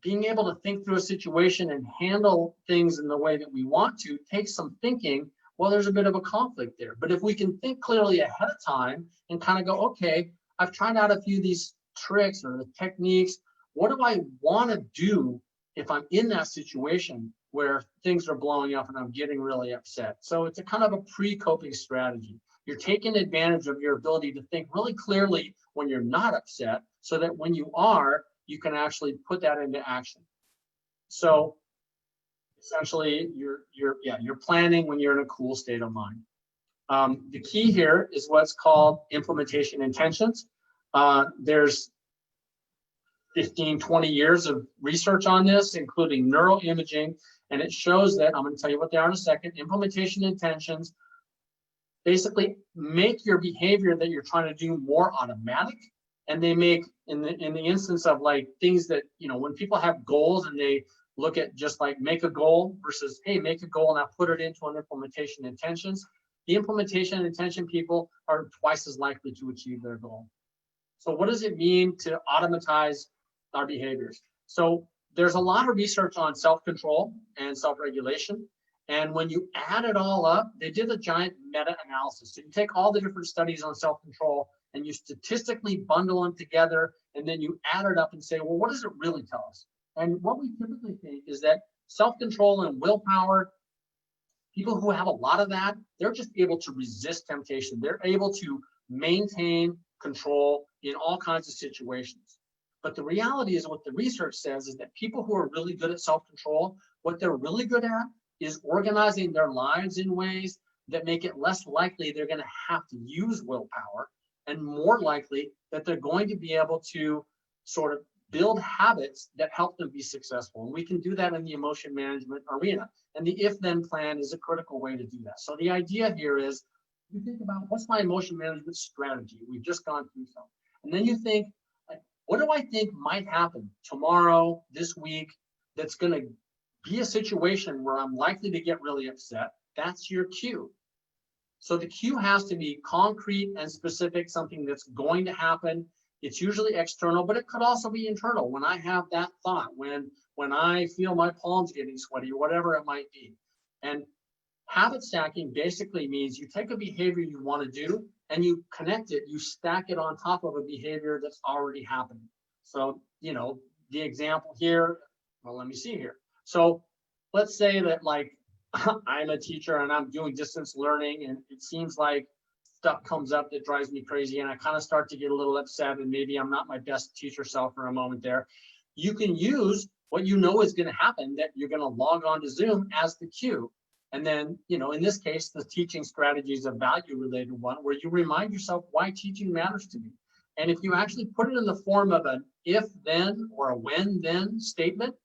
being able to think through a situation and handle things in the way that we want to takes some thinking, well, there's a bit of a conflict there. But if we can think clearly ahead of time and kind of go, okay, I've tried out a few of these tricks or the techniques. What do I want to do if I'm in that situation where things are blowing up and I'm getting really upset? So it's a kind of a pre-coping strategy. You're taking advantage of your ability to think really clearly when you're not upset, so that when you are, you can actually put that into action. So essentially, you're planning when you're in a cool state of mind. The key here is what's called implementation intentions. There's 15, 20 years of research on this, including neuroimaging, and it shows that, I'm going to tell you what they are in a second. Implementation intentions basically make your behavior that you're trying to do more automatic, and they make, in the instance of like things that, when people have goals and they look at just like make a goal versus, hey, make a goal and now put it into an implementation intentions, the implementation intention people are twice as likely to achieve their goal. So what does it mean to automatize our behaviors? So there's a lot of research on self-control and self-regulation. And when you add it all up, they did a giant meta-analysis. So you take all the different studies on self-control and you statistically bundle them together, and then you add it up and say, well, what does it really tell us? And what we typically think is that self-control and willpower, people who have a lot of that, they're just able to resist temptation. They're able to maintain control in all kinds of situations. But the reality is, what the research says is that people who are really good at self-control, what they're really good at is organizing their lives in ways that make it less likely they're going to have to use willpower, and more likely that they're going to be able to sort of build habits that help them be successful. And we can do that in the emotion management arena. And the if-then plan is a critical way to do that. So the idea here is, you think about, what's my emotion management strategy? We've just gone through some. And then you think, like, what do I think might happen tomorrow, this week, that's going to be a situation where I'm likely to get really upset? That's your cue. So the cue has to be concrete and specific, something that's going to happen. It's usually external, but it could also be internal. When I have that thought, when I feel my palms getting sweaty, or whatever it might be. And habit stacking basically means you take a behavior you want to do and you connect it, you stack it on top of a behavior that's already happening. So, the example here, well, let me see here. So let's say that, like, I'm a teacher and I'm doing distance learning, and it seems like stuff comes up that drives me crazy, and I kind of start to get a little upset, and maybe I'm not my best teacher self for a moment there. You can use what you know is going to happen, that you're going to log on to Zoom, as the cue. And then, in this case, the teaching strategy is a value-related one, where you remind yourself why teaching matters to me. And if you actually put it in the form of an if then or a when then statement,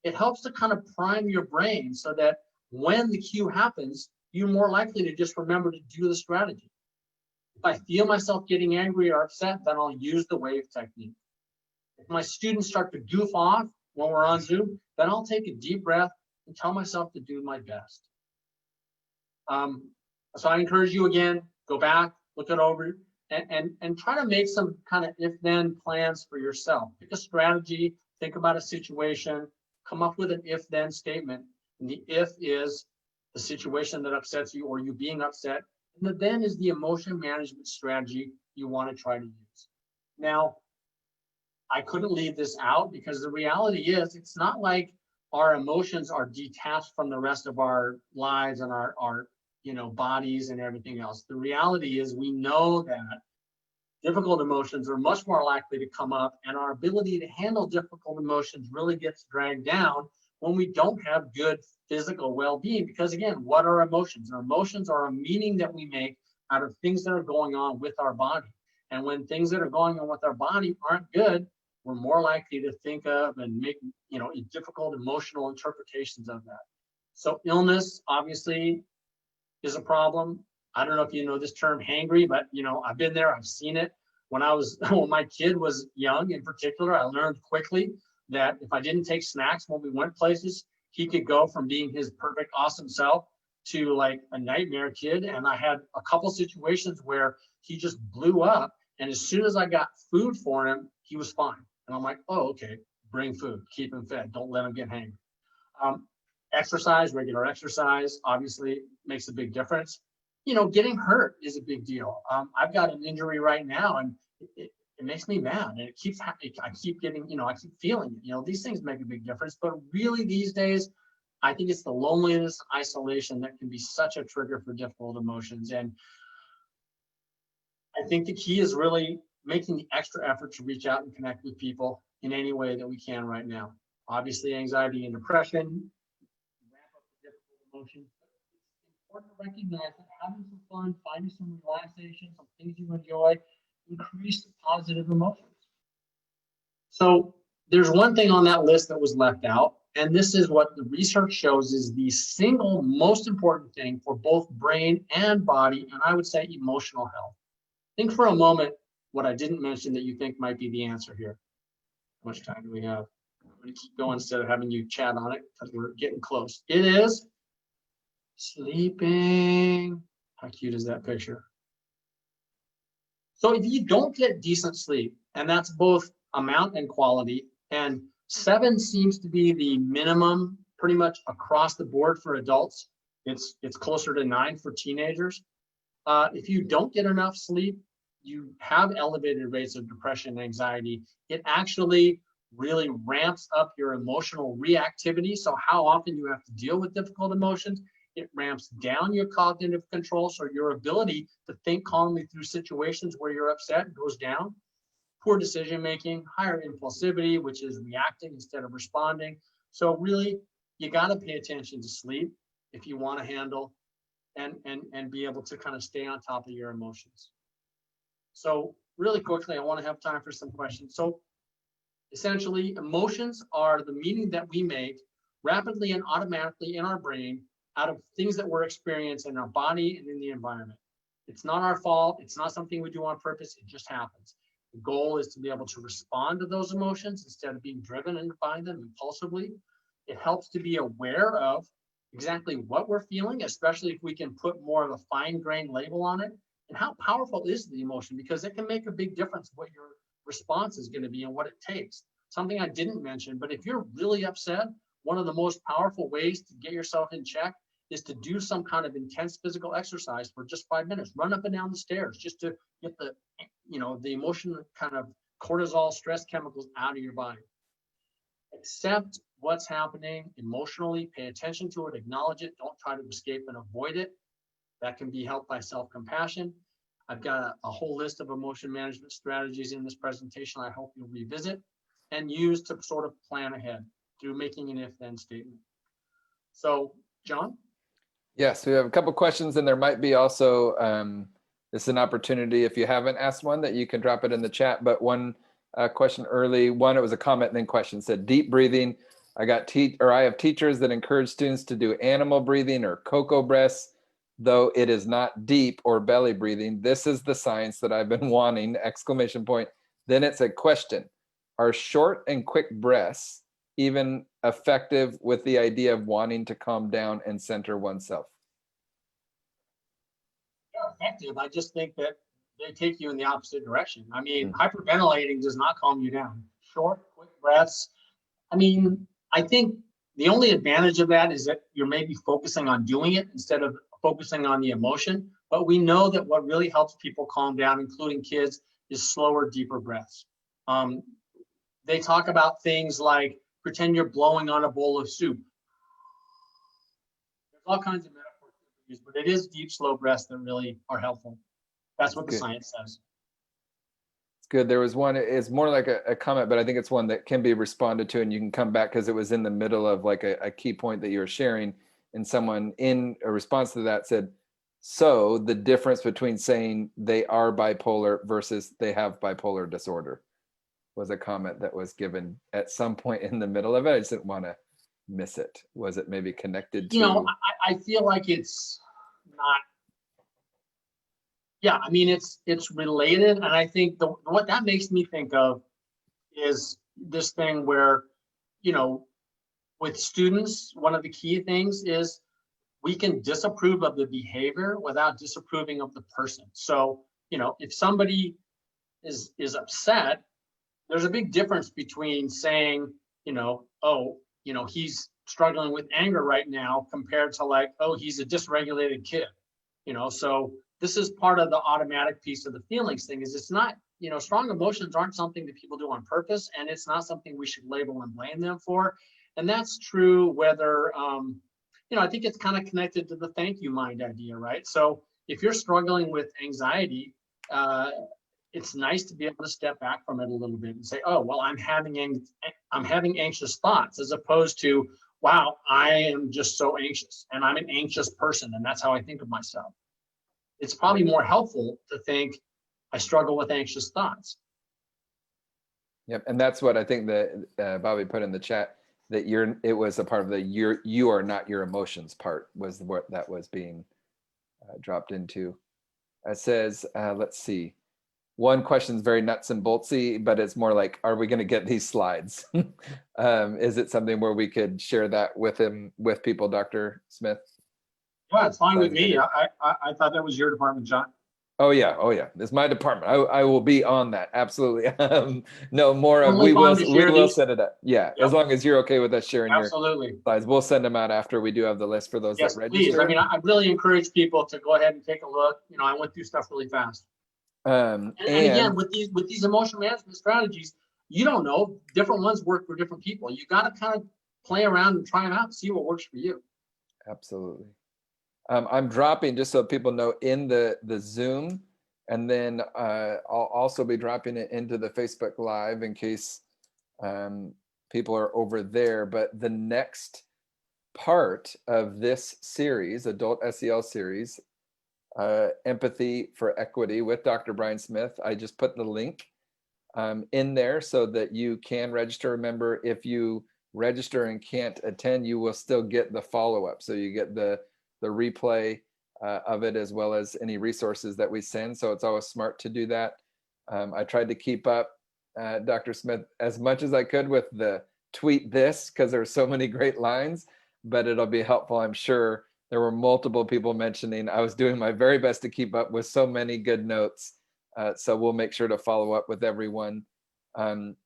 it helps to kind of prime your brain so that when the cue happens, you're more likely to just remember to do the strategy. If I feel myself getting angry or upset, then I'll use the wave technique. If my students start to goof off when we're on Zoom, then I'll take a deep breath and tell myself to do my best. So I encourage you again, go back, look it over, and try to make some kind of if-then plans for yourself. Pick a strategy, think about a situation, come up with an if-then statement. And the if is the situation that upsets you or you being upset. And the then is the emotion management strategy you want to try to use. Now, I couldn't leave this out because the reality is it's not like our emotions are detached from the rest of our lives and our bodies and everything else. The reality is we know that difficult emotions are much more likely to come up, and our ability to handle difficult emotions really gets dragged down when we don't have good physical well-being. Because again, what are emotions? Our emotions are a meaning that we make out of things that are going on with our body. And when things that are going on with our body aren't good, we're more likely to think of and make difficult emotional interpretations of that. So illness obviously is a problem. I don't know if you know this term hangry, but I've been there, I've seen it. When my kid was young in particular, I learned quickly that if I didn't take snacks when we went places, he could go from being his perfect, awesome self to like a nightmare kid. And I had a couple situations where he just blew up. And as soon as I got food for him, he was fine. And I'm like, oh, okay, bring food, keep him fed, don't let him get hangry. Exercise, regular exercise, obviously makes a big difference. Getting hurt is a big deal. I've got an injury right now, and it makes me mad, and it keeps happening. I keep getting, I keep feeling it. These things make a big difference. But really, these days, I think it's the loneliness, isolation that can be such a trigger for difficult emotions. And I think the key is really making the extra effort to reach out and connect with people in any way that we can right now. Obviously, anxiety and depression ramp up the difficult emotions. It's important to recognize that having some fun, finding some relaxation, some things you enjoy, increase positive emotions. So there's one thing on that list that was left out, and this is what the research shows is the single most important thing for both brain and body, and I would say emotional health. Think for a moment what I didn't mention that you think might be the answer here. How much time do we have? I'm going to keep going instead of having you chat on it because we're getting close. It is sleeping. How cute is that picture? So if you don't get decent sleep, and that's both amount and quality, and 7 seems to be the minimum pretty much across the board for adults. It's closer to 9 for teenagers. If you don't get enough sleep, you have elevated rates of depression and anxiety. It actually really ramps up your emotional reactivity. So how often you have to deal with difficult emotions, it ramps down your cognitive control. So your ability to think calmly through situations where you're upset goes down. Poor decision-making, higher impulsivity, which is reacting instead of responding. So really, you got to pay attention to sleep if you want to handle and be able to kind of stay on top of your emotions. So really quickly, I want to have time for some questions. So essentially, emotions are the meaning that we make rapidly and automatically in our brain out of things that we're experiencing in our body and in the environment. It's not our fault. It's not something we do on purpose. It just happens. The goal is to be able to respond to those emotions instead of being driven by them impulsively. It helps to be aware of exactly what we're feeling, especially if we can put more of a fine-grained label on it. And how powerful is the emotion? Because it can make a big difference what your response is going to be and what it takes. Something I didn't mention, but if you're really upset, one of the most powerful ways to get yourself in check is to do some kind of intense physical exercise for just 5 minutes. Run up and down the stairs just to get the emotional kind of cortisol stress chemicals out of your body. Accept what's happening emotionally, pay attention to it, acknowledge it, don't try to escape and avoid it. That can be helped by self-compassion. I've got a whole list of emotion management strategies in this presentation I hope you'll revisit and use to sort of plan ahead through making an if-then statement. So, John? Yes, we have a couple questions, and there might be also This is an opportunity, if you haven't asked one, that you can drop it in the chat. But one question early, it was a comment and then question, said deep breathing. I have teachers that encourage students to do animal breathing or cocoa breaths, though it is not deep or belly breathing. This is the science that I've been wanting, exclamation point. Then it's a question. Are short and quick breaths even effective with the idea of wanting to calm down and center oneself? They're effective. I just think that they take you in the opposite direction. I mean, hyperventilating does not calm you down. Short, quick breaths. I mean, I think the only advantage of that is that you're maybe focusing on doing it instead of focusing on the emotion. But we know that what really helps people calm down, including kids, is slower, deeper breaths. They talk about things like pretend you're blowing on a bowl of soup. There's all kinds of metaphors to use, but it is deep, slow breaths that really are helpful. That's what the science says. It's good. There was one, it's more like a comment, but I think it's one that can be responded to, and you can come back because it was in the middle of like a key point that you were sharing, and someone in a response to that said, so the difference between saying they are bipolar versus they have bipolar disorder was a comment that was given at some point in the middle of it. I just didn't want to miss it. Was it maybe connected to? You know, I feel like it's not. Yeah, I mean, it's related, and I think what that makes me think of is this thing where, you know, with students, one of the key things is we can disapprove of the behavior without disapproving of the person. So, you know, if somebody is upset, there's a big difference between saying, you know, oh, you know, he's struggling with anger right now compared to like, oh, he's a dysregulated kid, you know. So this is part of the automatic piece of the feelings thing. Is it's not, you know, strong emotions aren't something that people do on purpose, and it's not something we should label and blame them for. And that's true whether, you know, I think it's kind of connected to the thank you mind idea, right? So if you're struggling with anxiety, it's nice to be able to step back from it a little bit and say, oh, well, I'm having anxious thoughts, as opposed to, wow, I am just so anxious and I'm an anxious person and that's how I think of myself. It's probably more helpful to think I struggle with anxious thoughts. Yep, and that's what I think that Bobby put in the chat, that it was a part of the you are not your emotions part was what that was being dropped into. It says, let's see. One question is very nuts and boltsy, but it's more like, are we going to get these slides? Is it something where we could share that with people, Dr. Smith? Yeah, it's fine with me. I thought that was your department, John. Oh yeah, it's my department. I will be on that, absolutely. No more of we will set it up. Yeah, yep. As long as you're okay with us sharing your slides, we'll send them out after we do have the list for those that register. Please. I mean, I really encourage people to go ahead and take a look. You know, I went through stuff really fast. And again, with these emotional management strategies, you don't know, different ones work for different people. You got to kind of play around and try them out and see what works for you. Absolutely. I'm dropping, just so people know, in the Zoom, and then I'll also be dropping it into the Facebook Live in case people are over there. But the next part of this series, Adult SEL series, Empathy for Equity with Dr. Brian Smith, I just put the link in there so that you can register. Remember, if you register and can't attend, you will still get the follow-up. So you get the replay of it, as well as any resources that we send. So it's always smart to do that. I tried to keep up, Dr. Smith, as much as I could with the tweet this, because there's so many great lines, but it'll be helpful, I'm sure. There were multiple people mentioning. I was doing my very best to keep up with so many good notes. So we'll make sure to follow up with everyone. Kind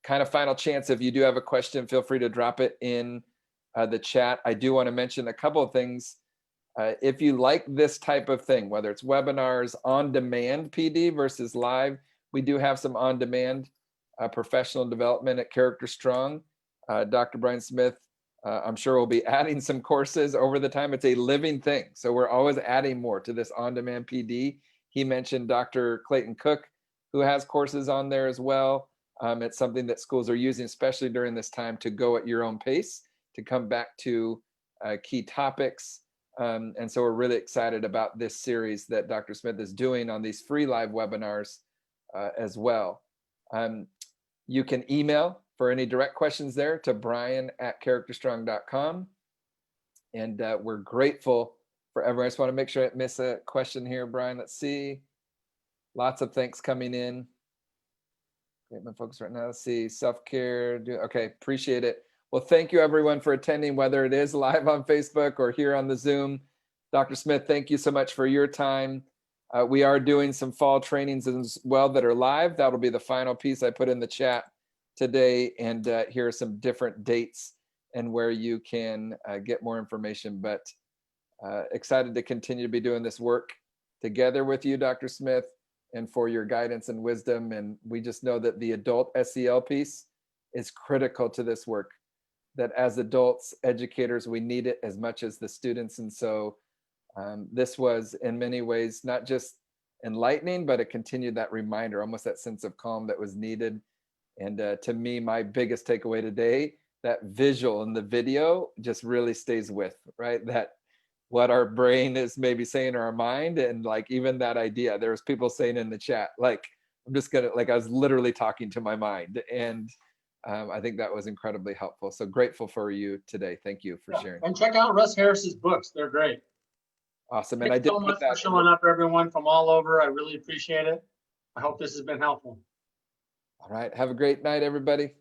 of final chance, if you do have a question, feel free to drop it in the chat. I do want to mention a couple of things. If you like this type of thing, whether it's webinars, on-demand PD versus live, we do have some on-demand professional development at Character Strong. Dr. Brian Smith, I'm sure we'll be adding some courses over the time. It's a living thing. So we're always adding more to this on-demand PD. He mentioned Dr. Clayton Cook, who has courses on there as well. It's something that schools are using, especially during this time, to go at your own pace, to come back to key topics. And so we're really excited about this series that Dr. Smith is doing on these free live webinars as well. You can email for any direct questions there to brian@characterstrong.com. And we're grateful for everyone. I just want to make sure I don't miss a question here, Brian. Let's see. Lots of thanks coming in. Great, my focus right now. Let's see. Self-care. Okay, appreciate it. Well, thank you everyone for attending, whether it is live on Facebook or here on the Zoom. Dr. Smith, thank you so much for your time. We are doing some fall trainings as well that are live. That'll be the final piece I put in the chat today. And here are some different dates and where you can get more information. But excited to continue to be doing this work together with you, Dr. Smith, and for your guidance and wisdom. And we just know that the adult SEL piece is critical to this work, that as adults, educators, we need it as much as the students. And so this was in many ways not just enlightening, but it continued that reminder, almost that sense of calm that was needed. And to me, my biggest takeaway today, that visual in the video just really stays with, right? That what our brain is maybe saying or our mind, and like even that idea, there was people saying in the chat, like, I'm just gonna, like I was literally talking to my mind. And I think that was incredibly helpful. So grateful for you today. Thank you for sharing. And check out Russ Harris's books. They're great. Awesome. And Thanks so much for showing up, everyone from all over. I really appreciate it. I hope this has been helpful. All right. Have a great night, everybody.